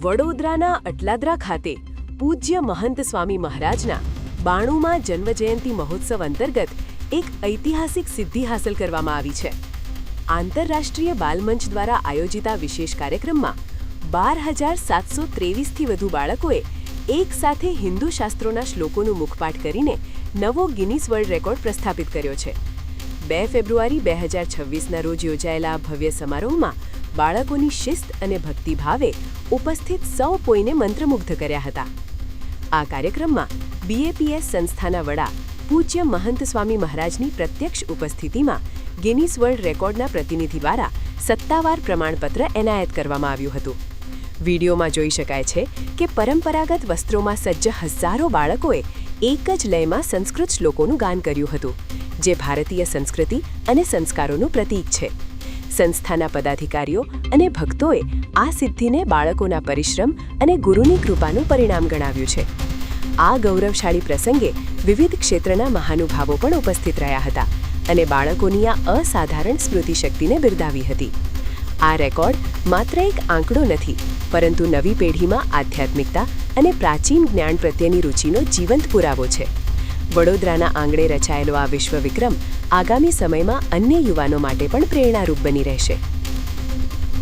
વડોદરાના અટલાદરા ખાતે પૂજ્ય મહંત સ્વામી મહારાજના 92મા જન્મજયંતિ મહોત્સવ અંતર્ગત એક ઐતિહાસિક સિદ્ધિ હાંસલ કરવામાં આવી છે. આંતરરાષ્ટ્રીય બાલમંચ દ્વારા આયોજિત આ વિશેષ કાર્યક્રમમાં 12,723થી વધુ બાળકોએ એક સાથે હિન્દુ શાસ્ત્રોના શ્લોકોનું મુખપાઠ કરીને નવો ગિનીસ વર્લ્ડ રેકોર્ડ પ્રસ્થાપિત કર્યો છે. 2 ફેબ્રુઆરી 2026ના રોજ યોજાયેલા આ ભવ્ય સમારોહમાં બાળકોની શિસ્ત અને ભક્તિભાવે ઉપસ્થિત સૌ કોઈને મંત્રમુગ્ધ કર્યા હતા. આ કાર્યક્રમમાં BAPS સંસ્થાના વડા પૂજ્ય મહંત સ્વામી મહારાજની પ્રત્યક્ષ ઉપસ્થિતિમાં ગિનીસ વર્લ્ડ રેકોર્ડના પ્રતિનિધિ દ્વારા સત્તાવાર પ્રમાણપત્ર એનાયત કરવામાં આવ્યું હતું. વિડીયોમાં જોઈ શકાય છે કે પરંપરાગત વસ્ત્રોમાં સજ્જ હજારો બાળકોએ એક જ લયમાં સંસ્કૃત શ્લોકોનું ગાન કર્યું હતું, જે ભારતીય સંસ્કૃતિ અને સંસ્કારોનું પ્રતીક છે. સંસ્થાના પદાધિકારીઓ અને ભક્તોએ આ સિદ્ધિને બાળકોના પરિશ્રમ અને ગુરુની કૃપાનું પરિણામ ગણાવ્યું છે. આ ગૌરવશાળી પ્રસંગે વિવિધ ક્ષેત્રના મહાનુભાવો પણ ઉપસ્થિત રહ્યા હતા અને બાળકોની આ અસાધારણ સ્મૃતિશક્તિને બિરદાવી હતી. આ રેકોર્ડ માત્ર એક આંકડો નથી, પરંતુ નવી પેઢીમાં આધ્યાત્મિકતા અને પ્રાચીન જ્ઞાન પ્રત્યેની રુચિનો જીવંત પુરાવો છે. વડોદરાના આંગણે રચાયેલો આ વિશ્વ વિક્રમ આગામી સમયમાં અન્ય યુવાનો માટે પણ પ્રેરણારૂપ બની રહેશે.